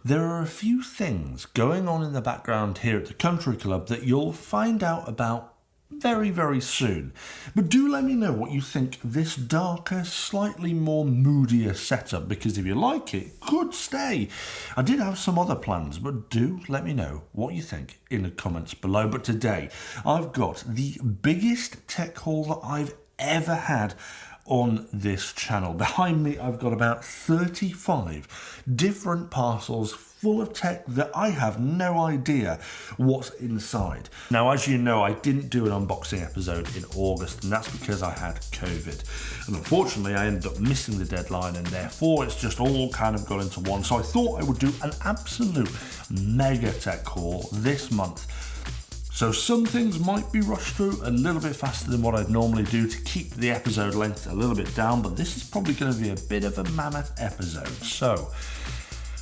There are a few things going on in the background here at the Country Club that you'll find out about very, very soon. But do let me know what you think of this darker, slightly more moodier setup, because if you like it, good stay. I did have some other plans, but do let me know what you think in the comments below. But today, I've got the biggest tech haul that I've ever had on this channel. Behind me, I've got about 35 different parcels full of tech that I have no idea what's inside. Now, as you know, I didn't do an unboxing episode in August, and that's because I had COVID. And unfortunately, I ended up missing the deadline, and therefore it's just all kind of got into one. So I thought I would do an absolute mega tech haul this month. So some things might be rushed through a little bit faster than what I'd normally do to keep the episode length a little bit down, but this is probably going to be a bit of a mammoth episode. So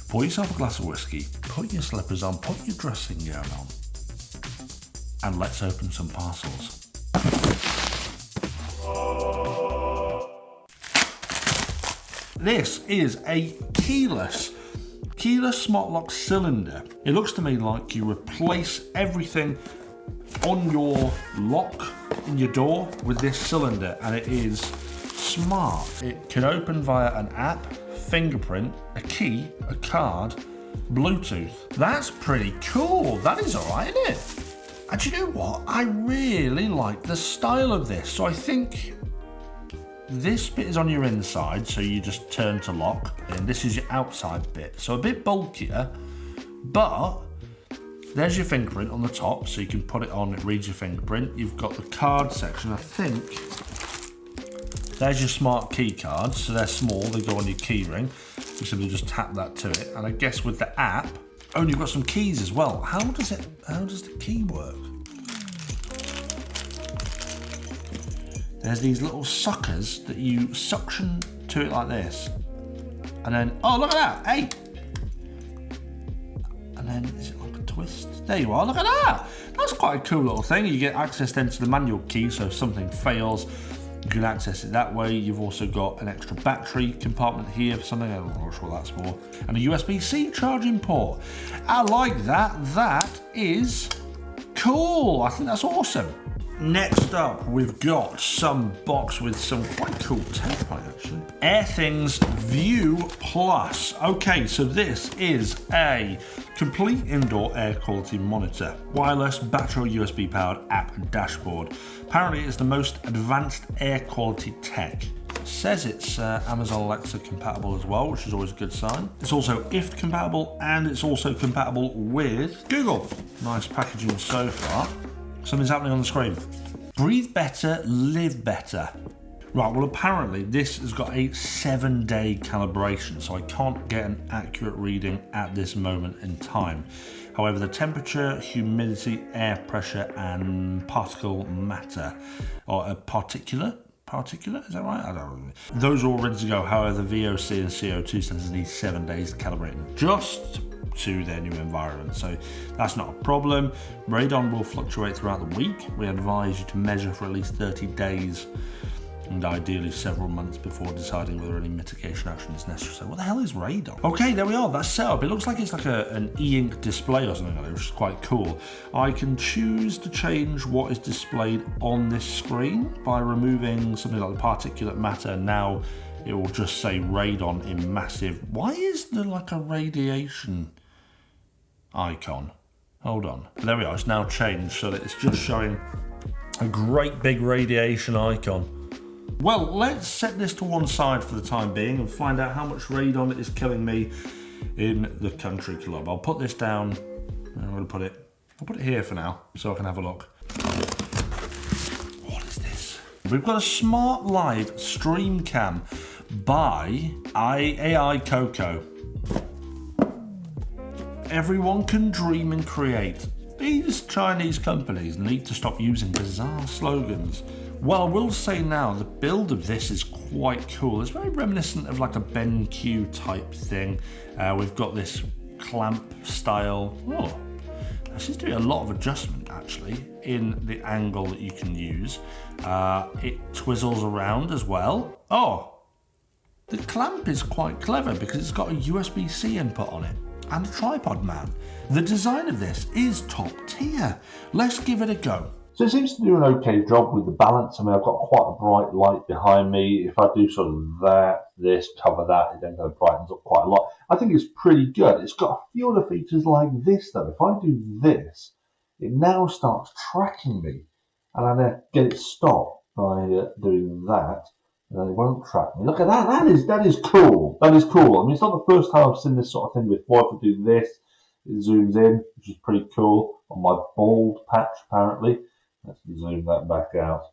pour yourself a glass of whiskey, put your slippers on, put your dressing gown on, and let's open some parcels. This is a keyless smart lock cylinder. It looks to me like you replace everything on your lock in your door with this cylinder, and it is smart. It can open via an app, fingerprint, a key, a card, Bluetooth. That's pretty cool. That is alright, isn't it? And you know what? I really like the style of this. So I think this bit is on your inside, so you just turn to lock, and this is your outside bit. So a bit bulkier, but there's your fingerprint on the top, so you can put it on, it reads your fingerprint. You've got the card section, I think. There's your smart key cards, so they're small, they go on your key ring. You simply just tap that to it, and I guess with the app, oh, and you've got some keys as well. How does the key work? There's these little suckers that you suction to it like this. And then, oh, look at that, hey! And then, is it like a twist? There you are, look at that! That's quite a cool little thing. You get access then to the manual key, so if something fails, you can access it that way. You've also got an extra battery compartment here for something, I'm not sure what that's for. And a USB-C charging port. I like that, that is cool. I think that's awesome. Next up, we've got some box with some quite cool tech on it, actually. Airthings View Plus. Okay, so this is a complete indoor air quality monitor. Wireless, battery USB powered app and dashboard. Apparently it's the most advanced air quality tech. It says it's Amazon Alexa compatible as well, which is always a good sign. It's also IFT compatible, and it's also compatible with Google. Nice packaging so far. Something's happening on the screen. Breathe better, live better. Right, well apparently this has got a 7-day calibration, so I can't get an accurate reading at this moment in time. However, the temperature, humidity, air pressure, and particle matter, or a particulate, is that right? I don't know. Those are all ready to go. However, the VOC and CO2 sensors need 7 days calibrating just to their new environment, so that's not a problem. Radon will fluctuate throughout the week. We advise you to measure for at least 30 days and ideally several months before deciding whether any mitigation action is necessary. So what the hell is radon? Okay, there we are, that's set up. It looks like it's like an e-ink display or something like that, which is quite cool. I can choose to change what is displayed on this screen by removing something like the particulate matter. Now it will just say radon in massive. Why is there like a radiation icon? Hold on. There we are, it's now changed so that it's just showing a great big radiation icon. Well, let's set this to one side for the time being and find out how much radon is killing me in the Country Club. I'll put this down, I'll put it here for now so I can have a look. What is this? We've got a Smart Live Stream Cam by IAI Coco. Everyone can dream and create. These Chinese companies need to stop using bizarre slogans. Well, I will say now, the build of this is quite cool. It's very reminiscent of like a BenQ type thing. We've got this clamp style. Oh, there seems to be a lot of adjustment actually in the angle that you can use. It twizzles around as well. Oh, the clamp is quite clever because it's got a USB-C input on it. and a tripod mount. The design of this is top tier. Let's give it a go. So it seems to do an okay job with the balance. I mean, I've got quite a bright light behind me. If I do sort of that, this, cover that, it then kind of brightens up quite a lot. I think it's pretty good. It's got a few other features like this, though. If I do this, it now starts tracking me. And I then get it stopped by doing that. And then it won't track me. Look at that. That is cool. That is cool. I mean, it's not the first time I've seen this sort of thing before. If I do this, it zooms in, which is pretty cool. On my bald patch, apparently. Let's zoom that back out.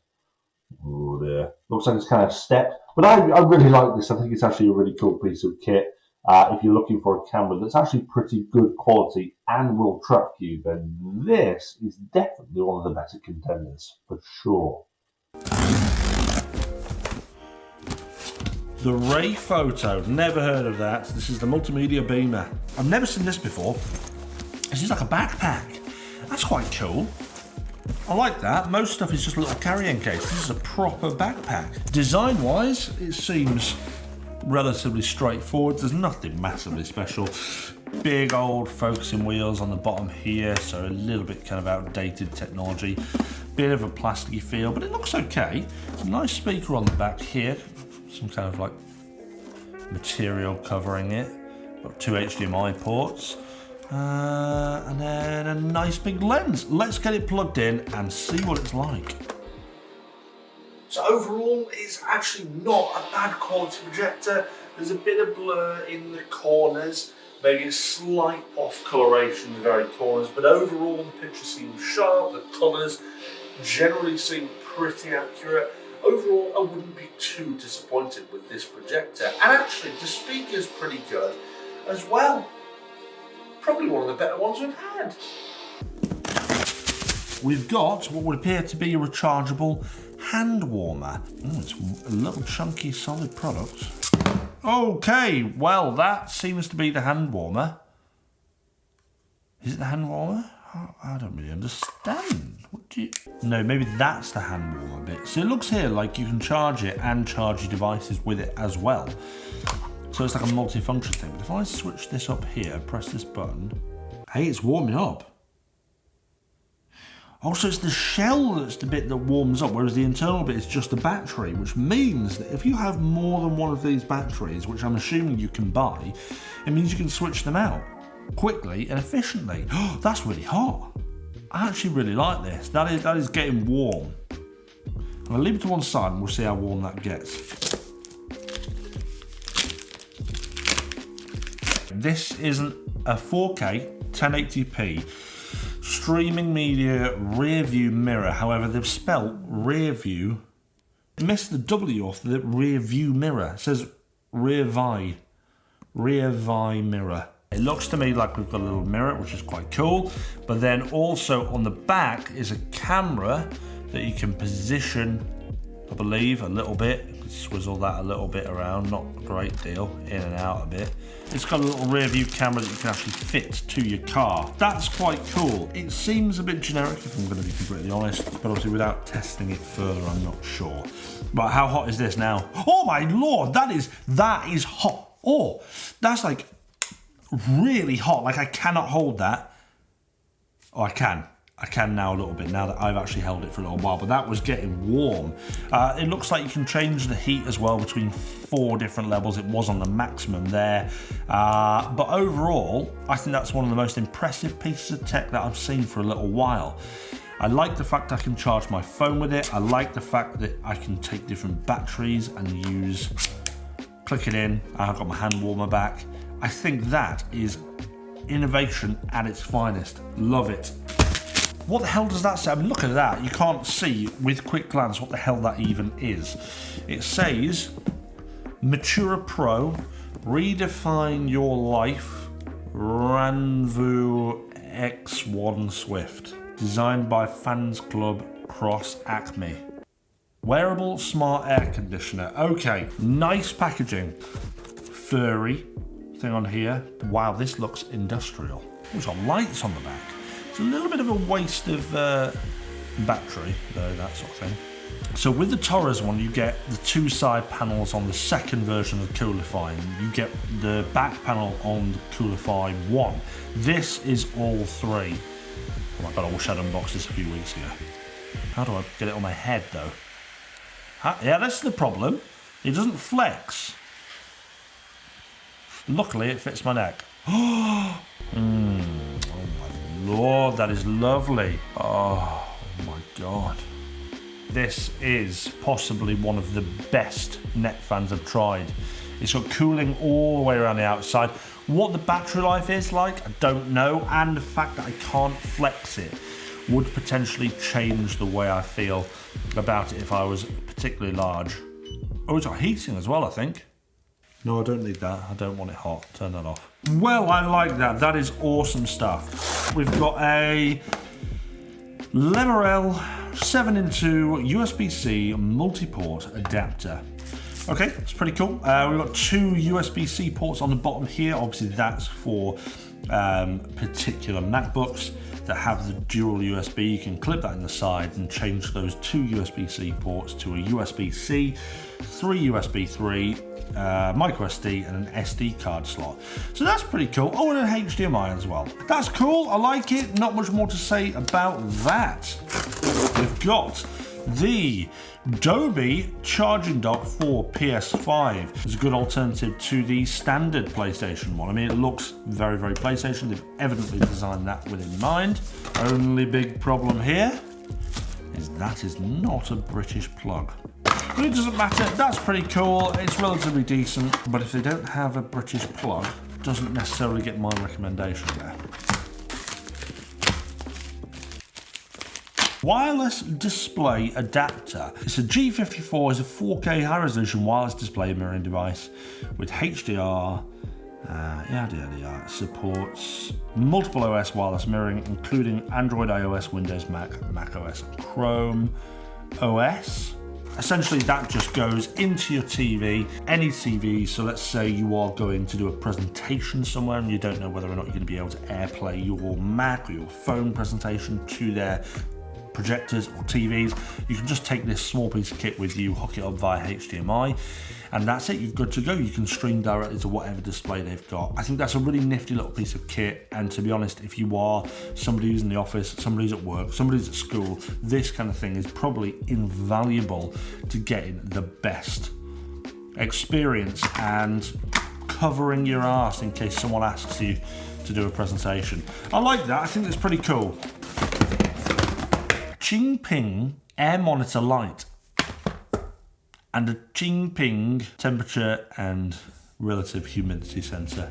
Oh, there. Looks like it's kind of stepped. But I really like this. I think it's actually a really cool piece of kit. If you're looking for a camera that's actually pretty good quality and will track you, then this is definitely one of the better contenders, for sure. The Ray Photo, never heard of that. This is the Multimedia Beamer. I've never seen this before. This is like a backpack. That's quite cool. I like that. Most stuff is just a little carrying case. This is a proper backpack. Design-wise, it seems relatively straightforward. There's nothing massively special. Big old focusing wheels on the bottom here, so a little bit kind of outdated technology. Bit of a plasticky feel, but it looks okay. Nice speaker on the back here. Some kind of like material covering it. Got 2 HDMI ports. And then a nice big lens. Let's get it plugged in and see what it's like. So overall, it's actually not a bad quality projector. There's a bit of blur in the corners, maybe a slight off coloration in the very corners, but overall the picture seems sharp, the colours generally seem pretty accurate. Overall, I wouldn't be too disappointed with this projector. And actually, the speaker's pretty good as well. Probably one of the better ones we've had. We've got what would appear to be a rechargeable hand warmer. It's a little chunky solid product. Okay, well that seems to be the hand warmer. Is it the hand warmer? I don't really understand. What do you... No, maybe that's the hand warmer bit. So it looks here like you can charge it and charge your devices with it as well. So it's like a multi-function thing. But if I switch this up here, press this button, hey, it's warming up. Oh, so it's the shell that's the bit that warms up, whereas the internal bit is just the battery, which means that if you have more than one of these batteries, which I'm assuming you can buy, it means you can switch them out quickly and efficiently. Oh, that's really hot. I actually really like this. That is getting warm. I'll leave it to one side and we'll see how warm that gets. This isn't a 4K 1080p streaming media Rearvie Mirror. However, they've spelt Rearview. They missed the W off the Rearvie Mirror. It says Rearvie Mirror. It looks to me like we've got a little mirror, which is quite cool. But then also on the back is a camera that you can position, I believe, a little bit. Swizzle that a little bit around, not a great deal, in and out a bit. It's got a little rear view camera that you can actually fit to your car. That's quite cool. It seems a bit generic, if I'm going to be completely honest, but obviously without testing it further, I'm not sure. But how hot is this now? Oh my lord, that is hot. Oh, that's like really hot. Like I cannot hold that. Oh, I can now a little bit, now that I've actually held it for a little while, but that was getting warm. It looks like you can change the heat as well between 4 different levels. It was on the maximum there. But overall, I think that's one of the most impressive pieces of tech that I've seen for a little while. I like the fact I can charge my phone with it. I like the fact that I can take different batteries and click it in. I've got my hand warmer back. I think that is innovation at its finest. Love it. What the hell does that say? I mean, look at that. You can't see with quick glance what the hell that even is. It says, Matura Pro, redefine your life, Ranvu X1 Swift. Designed by Fans Club Cross Acme. Wearable smart air conditioner. Okay, nice packaging. Furry thing on here. Wow, this looks industrial. There's got lights on the back. A little bit of a waste of battery, though, that sort of thing. So with the Torres one, you get the 2 side panels on the second version of the Coolify, and you get the back panel on the Coolify 1. This is all 3. Oh my god, I wish I'd unboxed this a few weeks ago. How do I get it on my head though? Yeah, that's the problem. It doesn't flex. Luckily, it fits my neck. Oh my lord, that is lovely. Oh my god. This is possibly one of the best neck fans I've tried. It's got cooling all the way around the outside. What the battery life is like, I don't know, and the fact that I can't flex it would potentially change the way I feel about it if I was particularly large. Oh, it's got heating as well, I think. No, I don't need that. I don't want it hot. Turn that off. Well, I like that. That is awesome stuff. We've got a Lemerel 7-in-2 USB-C multi-port adapter. Okay, it's pretty cool. We've got 2 USB-C ports on the bottom here. Obviously, that's for particular MacBooks that have the dual USB. You can clip that in the side and change those 2 USB-C ports to a USB-C, 3 USB 3, micro SD and an SD card slot. So that's pretty cool. Oh, and an HDMI as well. That's cool, I like it. Not much more to say about that. We've got the Dobe charging dock for PS5. It's a good alternative to the standard PlayStation one. I mean, it looks very, very PlayStation. They've evidently designed that with in mind. Only big problem here is that is not a British plug. But it doesn't matter, that's pretty cool, it's relatively decent, but if they don't have a British plug, it doesn't necessarily get my recommendation there. Wireless display adapter. It's a G54, is a 4K high resolution wireless display mirroring device with HDR, yada yada yada. Supports multiple OS wireless mirroring, including Android, iOS, Windows, Mac OS, and Chrome OS. Essentially, that just goes into your TV, any TV. So let's say you are going to do a presentation somewhere and you don't know whether or not you're going to be able to AirPlay your Mac or your phone presentation to their projectors or TVs. You can just take this small piece of kit with you, hook it up via HDMI, and that's it, you're good to go. You can stream directly to whatever display they've got. I think that's a really nifty little piece of kit, and to be honest, if you are somebody who's in the office, somebody's at work, somebody's at school, this kind of thing is probably invaluable to getting the best experience and covering your arse in case someone asks you to do a presentation. I like that, I think that's pretty cool. Qingping air monitor light and a Qingping temperature and relative humidity sensor.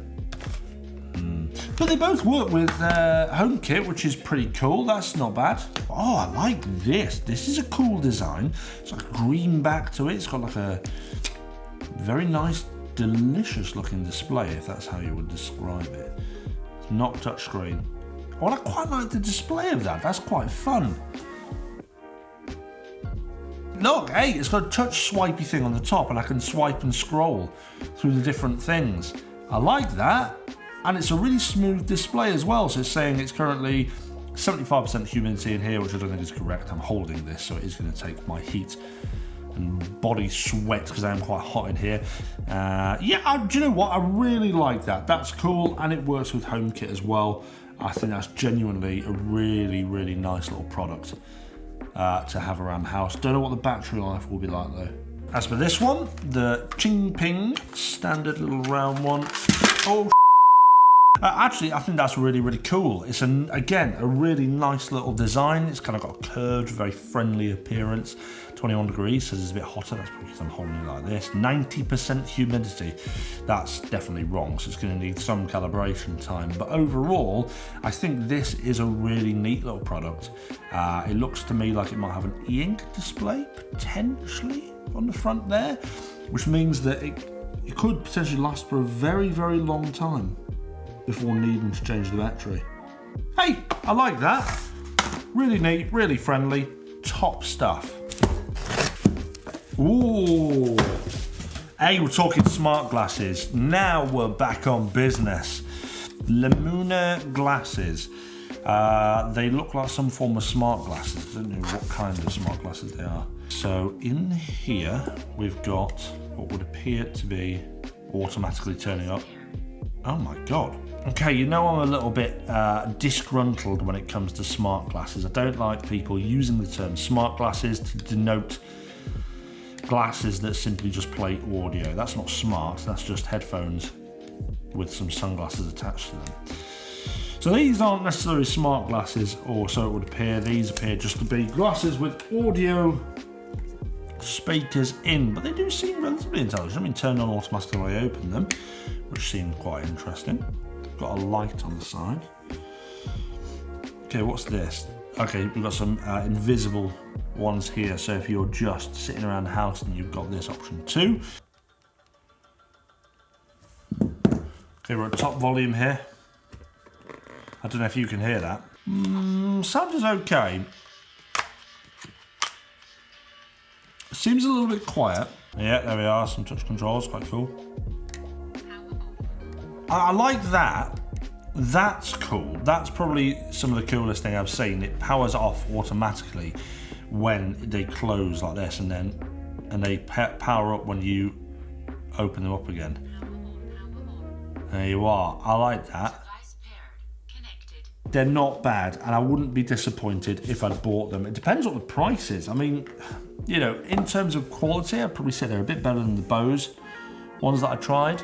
But they both work with HomeKit, which is pretty cool. That's not bad. Oh, I like this. This is a cool design. It's like a green back to it. It's got like a very nice, delicious looking display, if that's how you would describe it. It's not touchscreen. Oh, I quite like the display of that. That's quite fun. Look, hey, it's got a touch swipey thing on the top and I can swipe and scroll through the different things. I like that. And it's a really smooth display as well. So it's saying it's currently 75% humidity in here, which I don't think is correct. I'm holding this, so it is going to take my heat and body sweat because I am quite hot in here. Yeah, do you know what? I really like that. That's cool, and it works with HomeKit as well. I think that's genuinely a really, really nice little product to have around the house. Don't know what the battery life will be like though. As for this one, the Qingping standard little round one. Oh, actually, I think that's really, really cool. It's, again, a really nice little design. It's kind of got a curved, very friendly appearance. 21 degrees, so it's a bit hotter. That's because I'm holding it like this. 90% humidity. That's definitely wrong, so it's going to need some calibration time. But overall, I think this is a really neat little product. It looks to me like it might have an e-ink display, potentially, on the front there, which means that it could potentially last for a very, very long time before needing to change the battery. Hey, I like that. Really neat, really friendly, top stuff. Ooh. Hey, we're talking smart glasses. Now we're back on business. Lumina glasses. They look like some form of smart glasses. I don't know what kind of smart glasses they are. So in here, we've got what would appear to be automatically turning up. Oh my God. Okay, you know I'm a little bit disgruntled when it comes to smart glasses. I don't like people using the term smart glasses to denote glasses that simply just play audio. That's not smart, that's just headphones with some sunglasses attached to them. So these aren't necessarily smart glasses, or so it would appear. These appear just to be glasses with audio speakers in, but they do seem relatively intelligent. I mean, turn on automatically when I open them, which seemed quite interesting. Got a light on the side. Okay, what's this? Okay, we've got some invisible ones here, so if you're just sitting around the house, then you've got this option too. Okay, we're at top volume here. I don't know if you can hear that. Sound is okay. Seems a little bit quiet. Yeah, there we are, some touch controls, quite cool. I like that. That's cool. That's probably some of the coolest thing I've seen. It powers off automatically when they close like this, and they power up when you open them up again. There you are. I like that. They're not bad, and I wouldn't be disappointed if I'd bought them. It depends what the price is. I mean, you know, in terms of quality, I'd probably say they're a bit better than the Bose ones that I tried.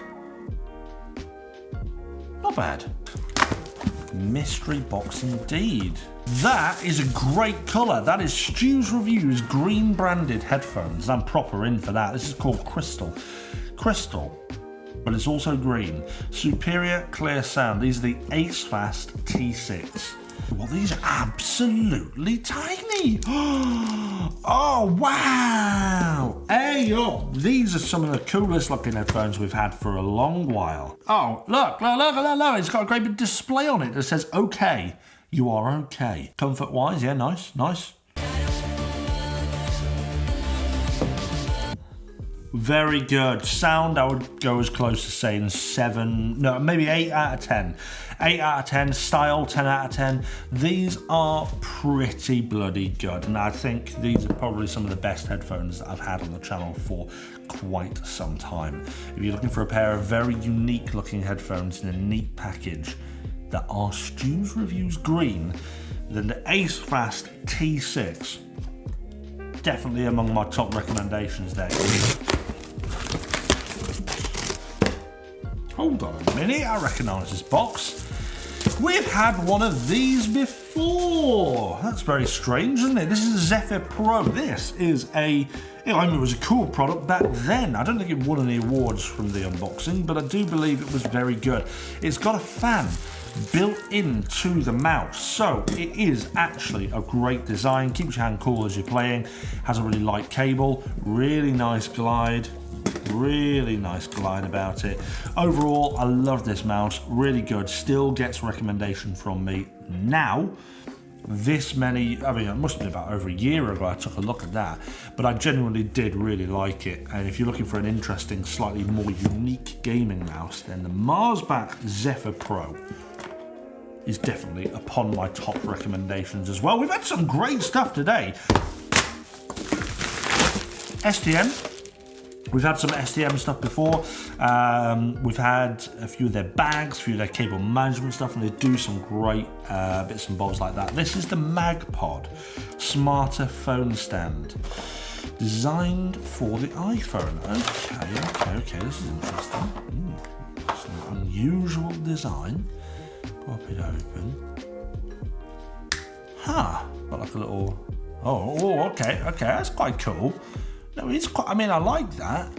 Not bad. Mystery box indeed. That is a great colour. That is STU'S Reviews green branded headphones. I'm proper in for that. This is called Crystal. Crystal, but it's also green. Superior clear sound. These are the AceFast T6. Well, these are absolutely tiny. Oh, wow. Hey, yo. These are some of the coolest looking headphones we've had for a long while. Oh, look. It's got a great big display on it that says, okay, you are okay. Comfort-wise, yeah, nice. Very good. Sound, I would go as close to saying 7, no, maybe 8 out of 10. 8 out of 10. Style, 10 out of 10. These are pretty bloody good, and I think these are probably some of the best headphones that I've had on the channel for quite some time. If you're looking for a pair of very unique looking headphones in a neat package that are STU'S Reviews green, then the AceFast T6, definitely among my top recommendations there. Hold on a minute, I recognise this box. We've had one of these before. That's very strange, isn't it? This is a Zephyr Pro. This is I mean, it was a cool product back then. I don't think it won any awards from the unboxing, but I do believe it was very good. It's got a fan built into the mouse, so it is actually a great design. Keeps your hand cool as you're playing. Has a really light cable. Really nice glide about it. Overall, I love this mouse. Really good. Still gets recommendation from me now. This many, I mean, it must have been about over a year ago I took a look at that, but I genuinely did really like it. And if you're looking for an interesting, slightly more unique gaming mouse, then the Marsback Zephyr Pro is definitely upon my top recommendations as well. We've had some great stuff today. STM. We've had some STM stuff before. We've had a few of their bags, a few of their cable management stuff, and they do some great bits and bobs like that. This is the Magpod smarter phone stand, designed for the iPhone. Okay, this is interesting. It's an unusual design. Pop it open. Got like a little, okay, that's quite cool. No, it's quite, I mean, I like that.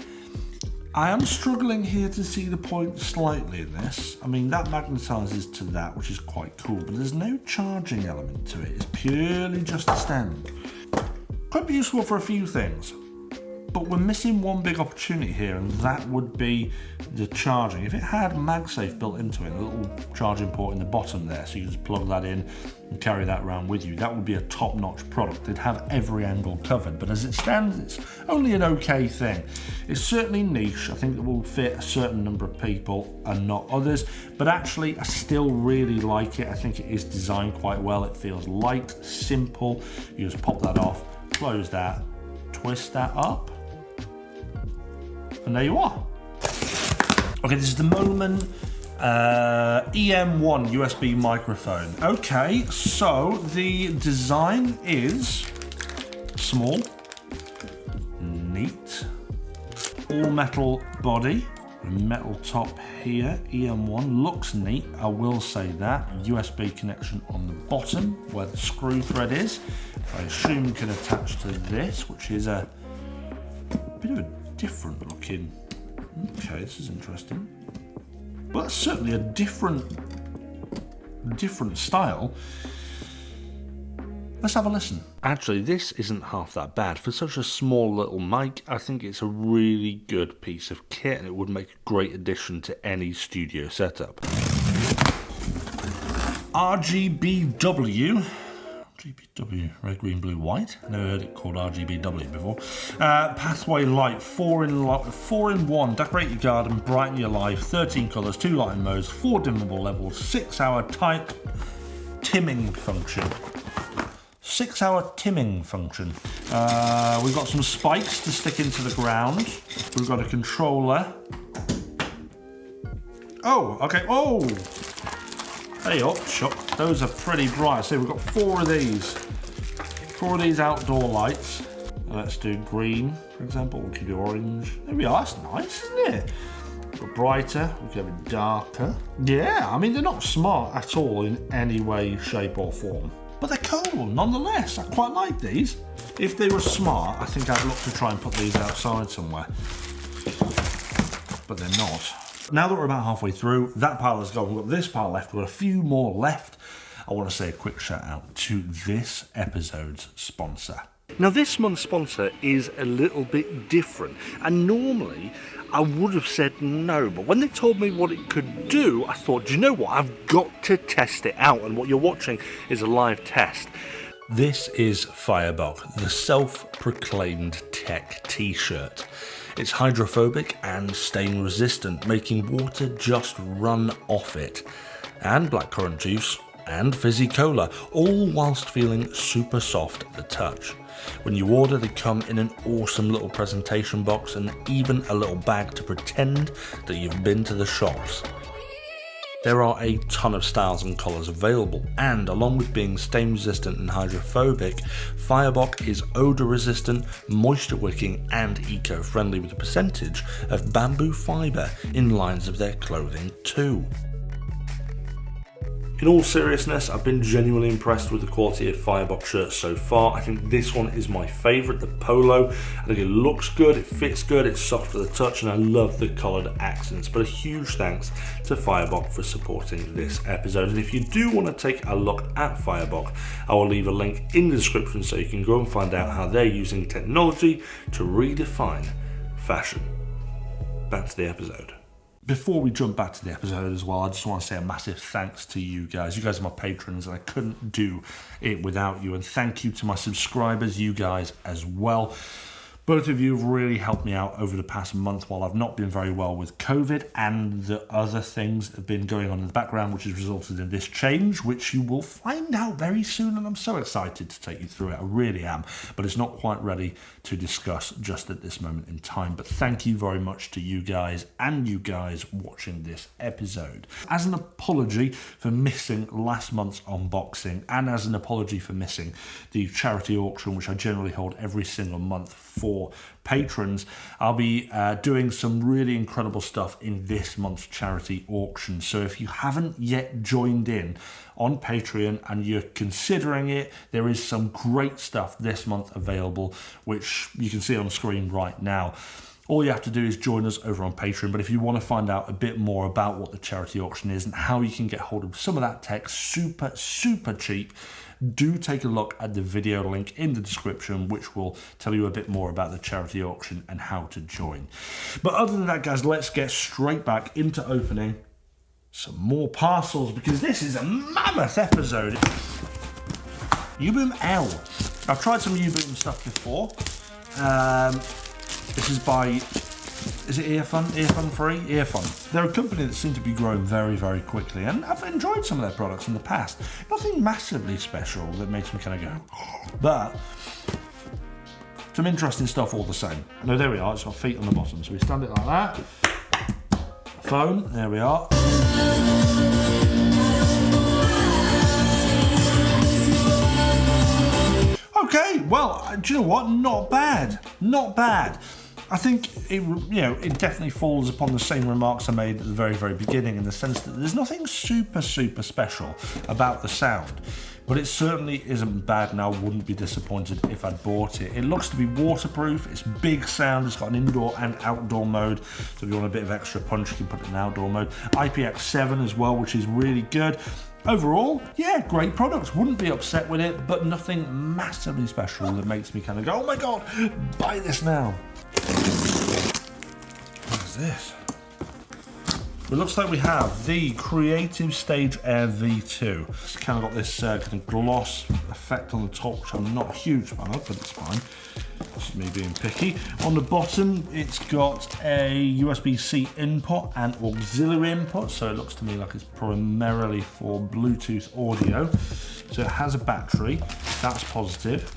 I am struggling here to see the point slightly in this. I mean, that magnetizes to that, which is quite cool, but there's no charging element to it. It's purely just a stand. Could be useful for a few things, but we're missing one big opportunity here, and that would be the charging. If it had MagSafe built into it, a little charging port in the bottom there, so you just plug that in and carry that around with you, that would be a top-notch product. It'd have every angle covered, but as it stands, it's only an okay thing. It's certainly niche. I think it will fit a certain number of people and not others, but actually I still really like it. I think it is designed quite well. It feels light, simple. You just pop that off, close that, twist that up. And there you are. Okay, this is the Moment EM1 USB microphone. Okay, so the design is small, neat, all metal body, metal top here. EM1 looks neat, I will say that. USB connection on the bottom where the screw thread is. I assume you can attach to this, which is a bit of a different looking. Okay, this is interesting. Well, that's certainly a different style. Let's have a listen. Actually, this isn't half that bad. For such a small little mic, I think it's a really good piece of kit and it would make a great addition to any studio setup. RGBW, red, green, blue, white. Never heard it called RGBW before. Pathway light, 4 in 1. Decorate your garden, brighten your life. 13 colours, 2 lighting modes, 4 dimmable levels, 6-hour type timming function. 6-hour timming function. We've got some spikes to stick into the ground. We've got a controller. Oh, okay. Oh! Hey up, Chuck. Those are pretty bright. So we've got 4 of these. 4 of these outdoor lights. Let's do green, for example. We can do orange. There we are. That's nice, isn't it? We're brighter. We can have it darker. Yeah, I mean, they're not smart at all in any way, shape or form. But they're cool, nonetheless. I quite like these. If they were smart, I think I'd look to try and put these outside somewhere. But they're not. Now that we're about halfway through, that pile is gone. We've got this pile left. We've got a few more left. I want to say a quick shout out to this episode's sponsor. Now, this month's sponsor is a little bit different, and normally I would have said no, but when they told me what it could do, I thought, do you know what? I've got to test it out, and what you're watching is a live test. This is Firebox, the self-proclaimed tech t-shirt. It's hydrophobic and stain resistant, making water just run off it. And blackcurrant juice and fizzy cola, all whilst feeling super soft at the touch. When you order, they come in an awesome little presentation box and even a little bag to pretend that you've been to the shops. There are a ton of styles and colours available, and along with being stain resistant and hydrophobic, Firebox is odour resistant, moisture wicking and eco-friendly with a percentage of bamboo fibre in lines of their clothing too. In all seriousness, I've been genuinely impressed with the quality of Firebox shirts so far. I think this one is my favourite, the polo. I think it looks good, it fits good, it's soft to the touch, and I love the coloured accents. But a huge thanks to Firebox for supporting this episode. And if you do want to take a look at Firebox, I will leave a link in the description so you can go and find out how they're using technology to redefine fashion. Back to the episode. Before we jump back to the episode as well, I just want to say a massive thanks to you guys. You guys are my patrons and I couldn't do it without you. And thank you to my subscribers, you guys as well. Both of you have really helped me out over the past month while I've not been very well with COVID and the other things that have been going on in the background, which has resulted in this change, which you will find out very soon. And I'm so excited to take you through it. I really am. But it's not quite ready to discuss just at this moment in time. But thank you very much to you guys and you guys watching this episode. As an apology for missing last month's unboxing and as an apology for missing the charity auction, which I generally hold every single month for patrons, I'll be doing some really incredible stuff in this month's charity auction. So if you haven't yet joined in on Patreon and you're considering it, there is some great stuff this month available, which you can see on screen right now. All you have to do is join us over on Patreon. But if you want to find out a bit more about what the charity auction is and how you can get hold of some of that tech super cheap, do take a look at the video link in the description, which will tell you a bit more about the charity auction and how to join. But other than that, guys, let's get straight back into opening some more parcels, because this is a mammoth episode. Uboom L. I've tried some Uboom stuff before. This is by, is it Earphone? Earphone free? Earphone. They're a company that seem to be growing very quickly, and I've enjoyed some of their products in the past. Nothing massively special that makes me kind of go, but Some interesting stuff all the same. No, there we are, it's got feet on the bottom. So we stand it like that. Phone, there we are. Okay, well, do you know what? Not bad. Not bad. I think it definitely falls upon the same remarks I made at the very, very beginning, in the sense that there's nothing super special about the sound, but it certainly isn't bad, and I wouldn't be disappointed if I'd bought it. It looks to be waterproof, it's big sound, it's got an indoor and outdoor mode, so if you want a bit of extra punch, you can put it in outdoor mode. IPX7 as well, which is really good. Overall, yeah, great products. Wouldn't be upset with it, but nothing massively special that makes me kind of go, oh my god, buy this now. What is this? It looks like we have the Creative Stage Air V2. It's kind of got this kind of gloss effect on the top, which I'm not a huge fan of, but it's fine. This is me being picky. On the bottom, it's got a USB-C input and auxiliary input, so it looks to me like it's primarily for Bluetooth audio. So it has a battery, that's positive.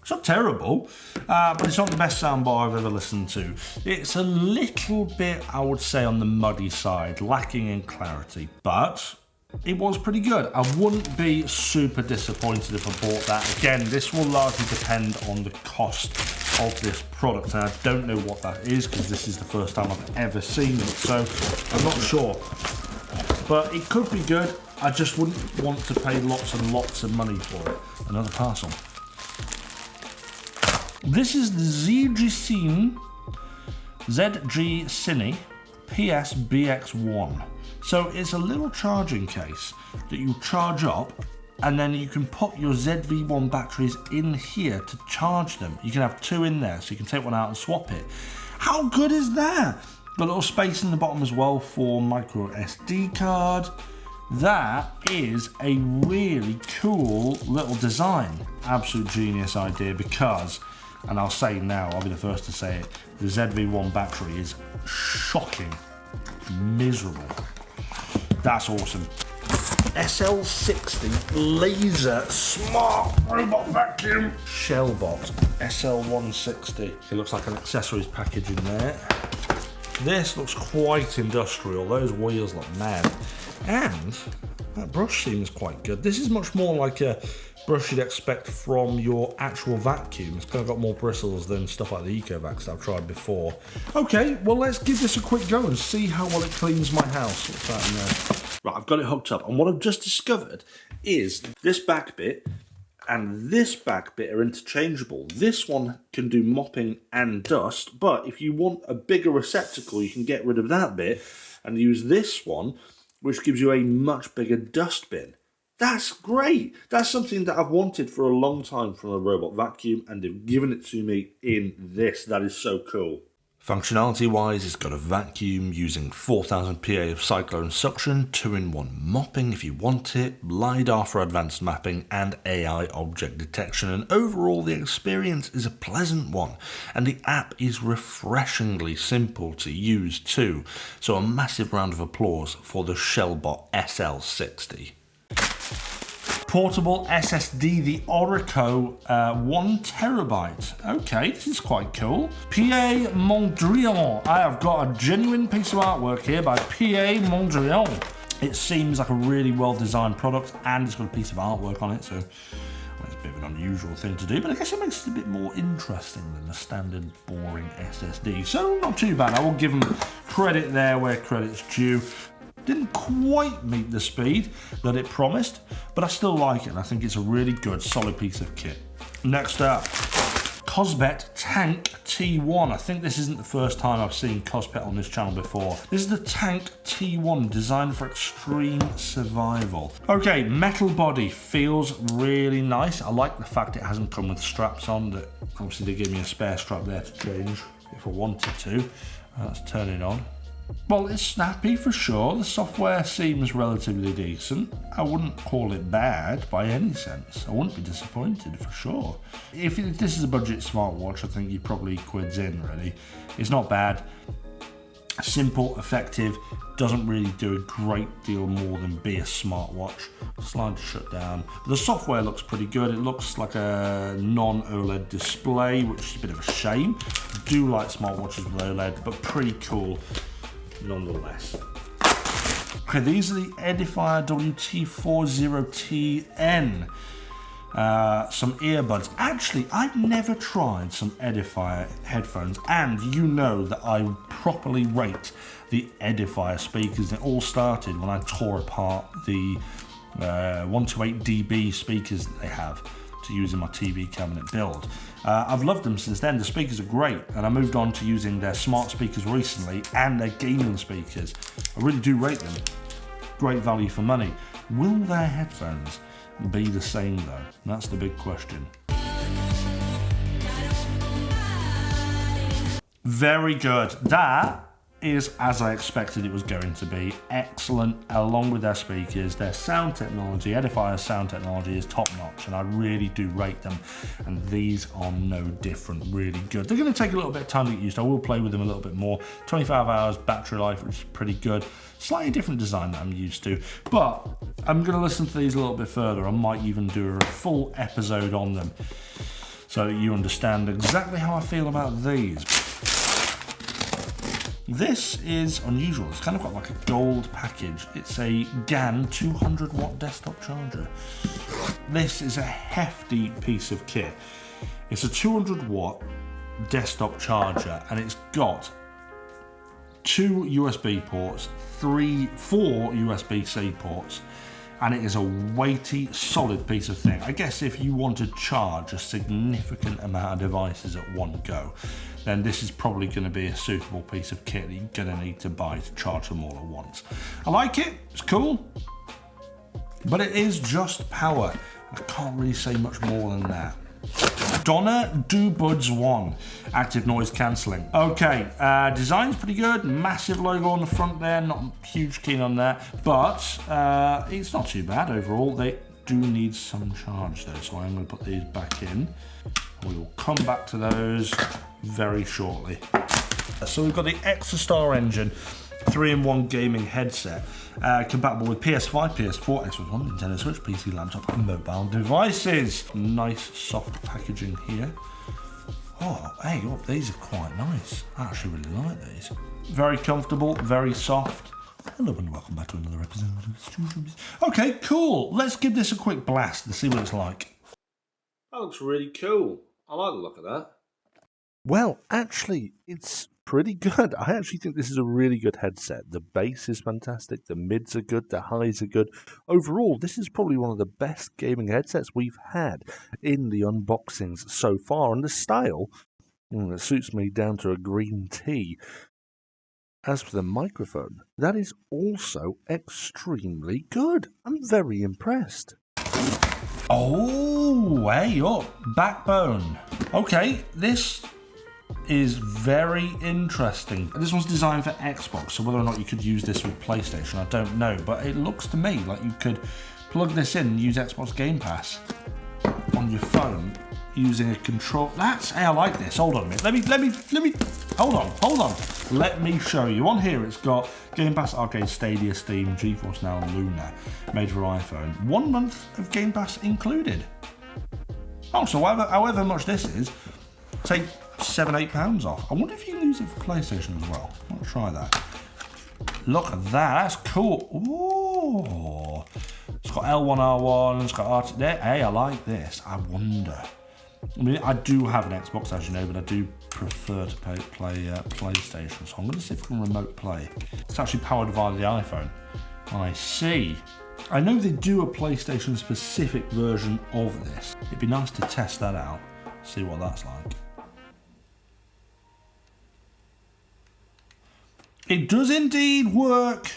It's not terrible, but it's not the best soundbar I've ever listened to. It's a little bit, I would say, on the muddy side, lacking in clarity, but it was pretty good. I wouldn't be super disappointed if I bought that. Again, this will largely depend on the cost of this product, and I don't know what that is because this is the first time I've ever seen it, so I'm not sure. But it could be good. I just wouldn't want to pay lots and lots of money for it. Another parcel. This is the ZG Cine PS-BX1. So it's a little charging case that you charge up, and then you can put your ZV-1 batteries in here to charge them. You can have two in there, so you can take one out and swap it. How good is that? Got a little space in the bottom as well for micro SD card. That is a really cool little design. Absolute genius idea, because, and I'll say now, I'll be the first to say it, the ZV-1 battery is shocking, miserable. That's awesome. SL60 laser smart robot vacuum. Shellbot SL160. It looks like an accessories package in there. This looks quite industrial. Those wheels look mad. And that brush seems quite good. This is much more like a brush you'd expect from your actual vacuum. It's kind of got more bristles than stuff like the EcoVacs that I've tried before. Okay, well, let's give this a quick go and see how well it cleans my house. What's that in there? Right, I've got it hooked up, and what I've just discovered is this back bit and this back bit are interchangeable. This one can do mopping and dust, but if you want a bigger receptacle, you can get rid of that bit and use this one, which gives you a much bigger dust bin. That's great. That's something that I've wanted for a long time from a robot vacuum, and they've given it to me in this. That is so cool. Functionality-wise, it's got a vacuum using 4000 PA of cyclone suction, 2-in-1 mopping if you want it, LiDAR for advanced mapping, and AI object detection. And overall, the experience is a pleasant one, and the app is refreshingly simple to use too. So a massive round of applause for the Shellbot SL60. Portable SSD, the Orico 1TB. Okay, this is quite cool. PA Mondrian. I have got a genuine piece of artwork here by PA Mondrian. It seems like a really well-designed product, and it's got a piece of artwork on it, so well, it's a bit of an unusual thing to do, but I guess it makes it a bit more interesting than a standard boring SSD. So not too bad. I will give them credit there where credit's due. Didn't quite meet the speed that it promised, but I still like it, and I think it's a really good, solid piece of kit. Next up, Casio Tank T1. I think this isn't the first time I've seen Casio on this channel before. This is the Tank T1, designed for extreme survival. Okay, metal body, feels really nice. I like the fact it hasn't come with straps on. That obviously they give me a spare strap there to change if I wanted to. Let's turn it on. Well, it's snappy for sure. The software seems relatively decent. I wouldn't call it bad by any sense. I wouldn't be disappointed for sure. If this is a budget smartwatch, I think you're probably quids in, really. It's not bad. Simple, effective, doesn't really do a great deal more than be a smartwatch. Slide to shut down. But the software looks pretty good. It looks like a non-OLED display, which is a bit of a shame. I do like smartwatches with OLED, but pretty cool nonetheless. Okay, these are the Edifier WT40TN. Some earbuds. Actually, I've never tried some Edifier headphones, and you know that I properly rate the Edifier speakers. It all started when I tore apart the 128dB speakers that they have to use in my TV cabinet build. I've loved them since then. The speakers are great, and I moved on to using their smart speakers recently and their gaming speakers. I really do rate them. Great value for money. Will their headphones be the same though? That's the big question. Very good. That is as I expected it was going to be. Excellent, along with their speakers. Their sound technology, Edifier's sound technology is top notch, and I really do rate them, and these are no different. Really good. They're going to take a little bit of time to get used to. I will play with them a little bit more. 25 hours battery life, which is pretty good. Slightly different design that I'm used to, but I'm going to listen to these a little bit further. I might even do a full episode on them so that you understand exactly how I feel about these. This is unusual. It's kind of got like a gold package. It's a GAN 200 watt desktop charger. This is a hefty piece of kit. It's a 200 watt desktop charger, and it's got 2 USB ports, 4 USB-C ports, and it is a weighty, solid piece of thing. I guess if you want to charge a significant amount of devices at one go, then this is probably going to be a suitable piece of kit that you're going to need to buy to charge them all at once. I like it, it's cool, but it is just power. I can't really say much more than that. Donna Dobe 1 active noise cancelling. Okay, design's pretty good. Massive logo on the front there. Not huge keen on that, but it's not too bad overall. They do need some charge though, so I'm going to put these back in. We will come back to those very shortly. So we've got the Extrastar engine, 3-in-1 gaming headset, compatible with PS5, PS4, Xbox One, Nintendo Switch, PC, laptop, and mobile devices. Nice soft packaging here. Oh, hey, look, these are quite nice. I actually really like these. Very comfortable, very soft. Hello and welcome back to another episode of STU'S. Okay, cool. Let's give this a quick blast and see what it's like. That looks really cool. I like the look of that. Well, actually, it's pretty good. I actually think this is a really good headset. The bass is fantastic, the mids are good, the highs are good. Overall, this is probably one of the best gaming headsets we've had in the unboxings so far, and the style, it suits me down to a green tea. As for the microphone, that is also extremely good. I'm very impressed. Oh, hey up, backbone. Okay, this is very interesting. This one's designed for Xbox, so whether or not you could use this with PlayStation, I don't know, but it looks to me like you could plug this in and use Xbox Game Pass on your phone using a control. Hey, I like this. Hold on a minute. Let me, hold on. Let me show you. On here, it's got Game Pass, Arcade, Stadia, Steam, GeForce Now, and Luna, made for iPhone. 1 month of Game Pass included. Oh, so however much this is, take £7-8 off. I wonder if you can use it for PlayStation as well. I'll try that. Look at that. That's cool. Ooh. It's got L1R1. It's got RT. Hey, I like this. I wonder. I mean, I do have an Xbox, as you know, but I do prefer to play PlayStation. So I'm going to see if I can remote play. It's actually powered via the iPhone. I see. I know they do a PlayStation specific version of this. It'd be nice to test that out, see what that's like. It does indeed work.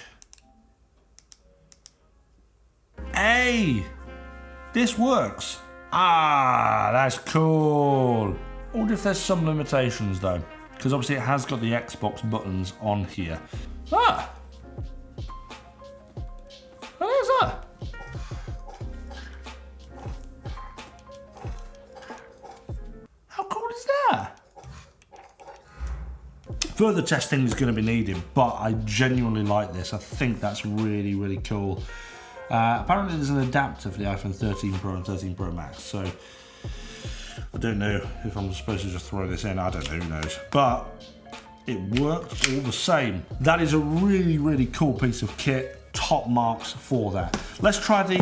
Hey, this works. Ah, that's cool. I wonder if there's some limitations though, because obviously it has got the Xbox buttons on here. Ah, what is that? How cool is that? Further testing is going to be needed, but I genuinely like this. I think that's really, really cool. Apparently there's an adapter for the iPhone 13 Pro and 13 Pro Max, so I don't know if I'm supposed to just throw this in, I don't know, who knows. But it worked all the same. That is a really, really cool piece of kit. Top marks for that. Let's try the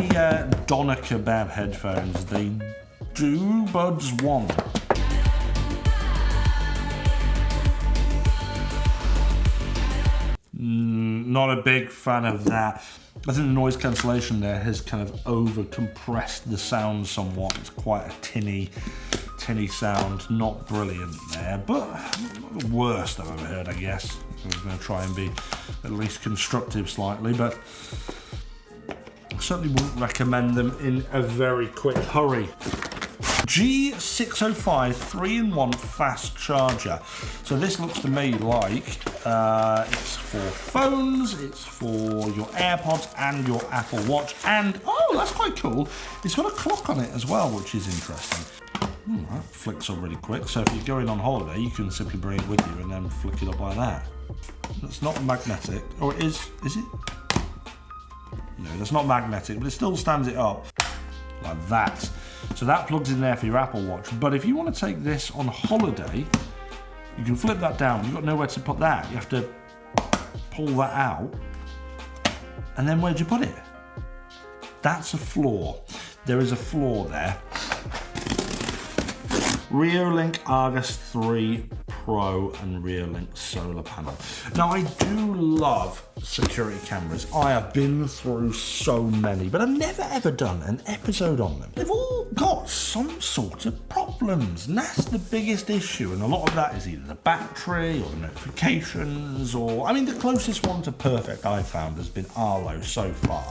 Doner Kebab headphones, the Dobe 1. Not a big fan of that. I think the noise cancellation there has kind of over compressed the sound somewhat. It's quite a tinny sound, not brilliant there, but not the worst I've ever heard, I guess. I'm going to try and be at least constructive slightly, but I certainly wouldn't recommend them in a very quick hurry. G605 3-in-1 fast charger. So this looks to me like it's for phones, it's for your AirPods and your Apple Watch, and oh, that's quite cool, it's got a clock on it as well, which is interesting. That flicks up really quick, so if you're going on holiday you can simply bring it with you and then flick it up like that. It's not magnetic, or is it? No, that's not magnetic, but it still stands it up like that. So that plugs in there for your Apple Watch, but if you want to take this on holiday, you can flip that down. You've got nowhere to put that. You have to pull that out, and then where'd you put it? That's a flaw. There is a flaw there. Rearlink Argus 3 Pro and Rearlink solar panel. Now I do love security cameras. I have been through so many, but I've never ever done an episode on them. They've all got some sort of problems, and that's the biggest issue, and a lot of that is either the battery or the notifications, or, I mean, the closest one to perfect I've found has been Arlo so far.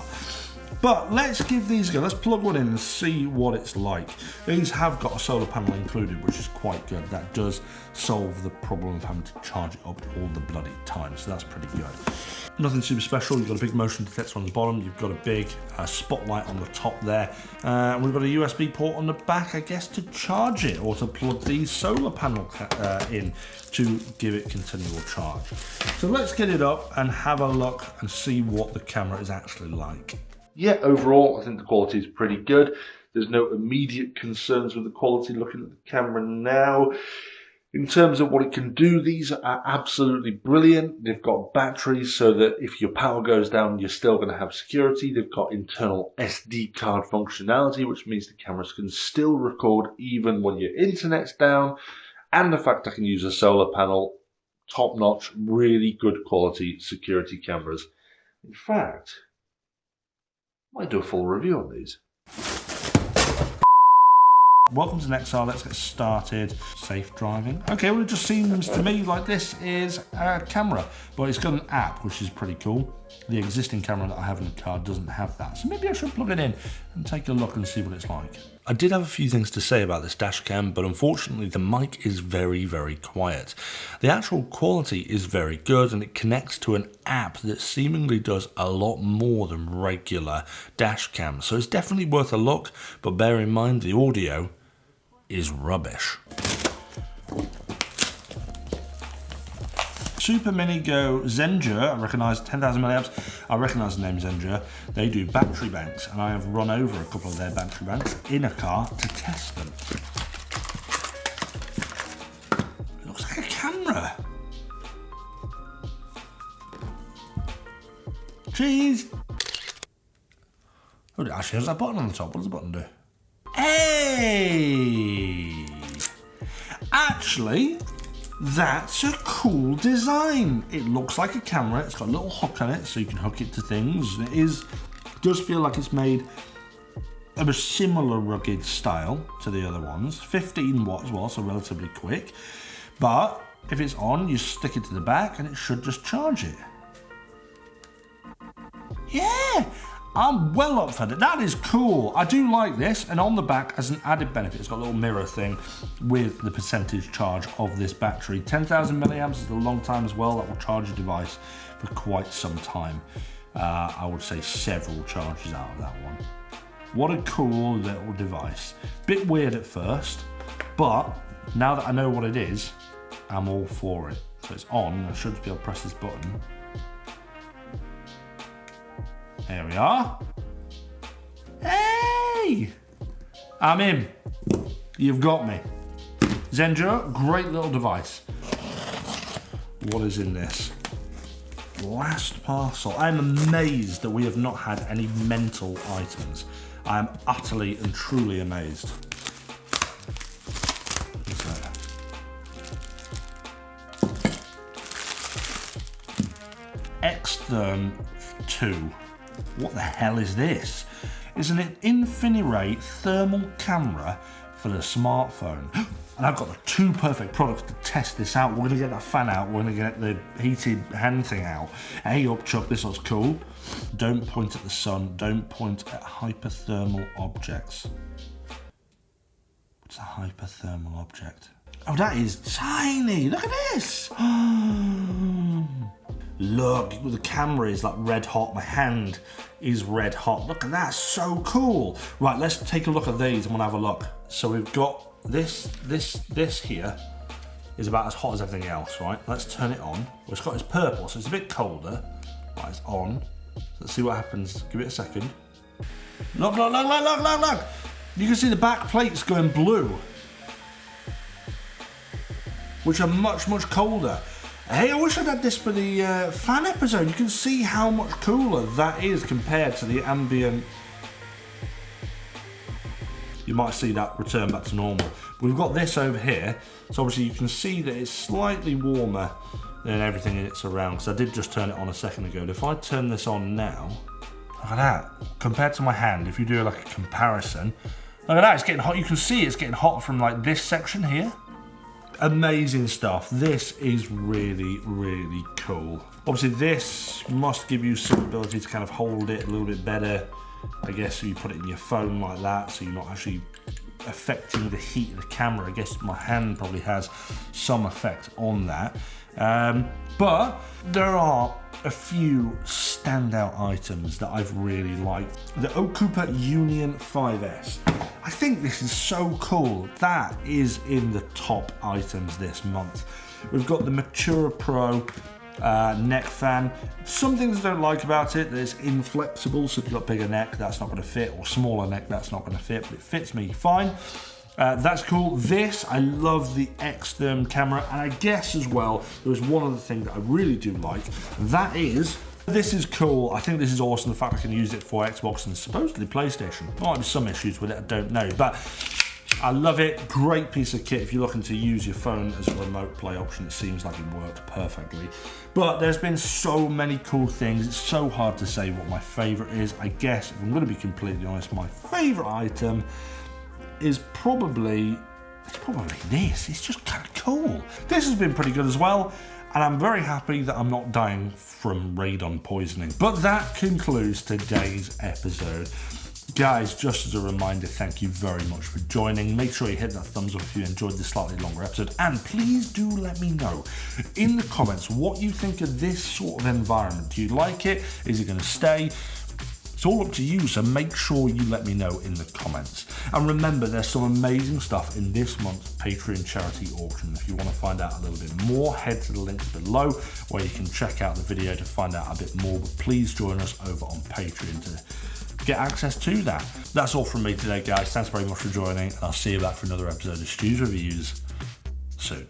But let's give these a go. Let's plug one in and see what it's like. These have got a solar panel included, which is quite good. That does solve the problem of having to charge it up all the bloody time, so that's pretty good. Nothing super special. You've got a big motion detector on the bottom. You've got a big spotlight on the top there. We've got a USB port on the back, I guess, to charge it or to plug the solar panel in to give it continual charge. So let's get it up and have a look and see what the camera is actually like. Yeah, overall, I think the quality is pretty good. There's no immediate concerns with the quality looking at the camera now. In terms of what it can do, these are absolutely brilliant. They've got batteries so that if your power goes down, you're still going to have security. They've got internal SD card functionality, which means the cameras can still record even when your internet's down. And the fact I can use a solar panel, top-notch, really good quality security cameras. In fact, I might do a full review on these. Welcome to Nexar, let's get started. Safe driving. Okay, well it just seems to me like this is a camera, but it's got an app, which is pretty cool. The existing camera that I have in the car doesn't have that, so maybe I should plug it in and take a look and see what it's like. I did have a few things to say about this dash cam, but unfortunately the mic is very, very quiet. The actual quality is very good, and it connects to an app that seemingly does a lot more than regular dash cams, so it's definitely worth a look, but bear in mind the audio is rubbish. Super Mini Go Zendure, I recognise 10,000 milliamps. I recognise the name Zendure. They do battery banks, and I have run over a couple of their battery banks in a car to test them. It looks like a camera. Cheese. Oh, it actually has that button on the top. What does the button do? Hey! Actually, that's a cool design. It looks like a camera. It's got a little hook on it so you can hook it to things. It does feel like it's made of a similar rugged style to the other ones. 15 watt as well, so relatively quick. But if it's on, you stick it to the back and it should just charge it. Yeah! I'm well up for that. That is cool. I do like this, and on the back, as an added benefit, it's got a little mirror thing with the percentage charge of this battery. 10,000 milliamps is a long time as well. That will charge your device for quite some time. I would say several charges out of that one. What a cool little device. Bit weird at first, but now that I know what it is, I'm all for it. So it's on, I should be able to press this button. There we are. Hey! I'm in. You've got me. Zenjo, great little device. What is in this? Last parcel. I'm amazed that we have not had any mental items. I am utterly and truly amazed. What's that? Extern 2. What the hell is this? It's an InfiniRay thermal camera for the smartphone. And I've got the two perfect products to test this out. We're gonna get that fan out, we're gonna get the heated hand thing out. Hey up Chuck, this looks cool. Don't point at the sun, don't point at hyperthermal objects. What's a hyperthermal object? Oh, that is tiny, look at this. Look, the camera is like red hot, my hand is red hot. Look at that, so cool. Right, let's take a look at these and we'll have a look. So we've got this here is about as hot as everything else, right? Let's turn it on. Well, it's got this purple, so it's a bit colder. Right, it's on. Let's see what happens. Give it a second. Look, look, look, look, look, look, look. You can see the back plates going blue, which are much, much colder. Hey, I wish I'd had this for the fan episode. You can see how much cooler that is compared to the ambient. You might see that return back to normal. We've got this over here, so obviously you can see that it's slightly warmer than everything it's around, because I did just turn it on a second ago. And if I turn this on now, look at that. Compared to my hand, if you do like a comparison, look at that, it's getting hot. You can see it's getting hot from like this section here. Amazing stuff. This is really, really cool. Obviously this must give you some ability to kind of hold it a little bit better. I guess so you put it in your phone like that, so you're not actually affecting the heat of the camera. I guess my hand probably has some effect on that. But there are a few standout items that I've really liked. The Okupa Union 5S. I think this is so cool. That is in the top items this month. We've got the Matura Pro neck fan. Some things I don't like about it, that it's inflexible, so if you've got bigger neck, that's not going to fit, or smaller neck, that's not going to fit, but it fits me fine. That's cool. This, I love the Extern camera, and I guess as well, there was one other thing that I really do like, that is, this is cool. I think this is awesome, the fact I can use it for Xbox and supposedly PlayStation. There might be some issues with it, I don't know, but I love it. Great piece of kit if you're looking to use your phone as a remote play option. It seems like it worked perfectly. But there's been so many cool things. It's so hard to say what my favorite is. I guess, if I'm going to be completely honest, my favorite item is probably this. It's just kind of cool. This has been pretty good as well, and I'm very happy that I'm not dying from radon poisoning. But that concludes today's episode. Guys, just as a reminder, thank you very much for joining. Make sure you hit that thumbs up if you enjoyed this slightly longer episode, and please do let me know in the comments what you think of this sort of environment. Do you like it? Is it going to stay? It's all up to you, so make sure you let me know in the comments. And remember, there's some amazing stuff in this month's Patreon charity auction. If you want to find out a little bit more, head to the links below where you can check out the video to find out a bit more. But please join us over on Patreon to get access to that. That's all from me today, guys. Thanks very much for joining, and I'll see you back for another episode of STU'S Reviews soon.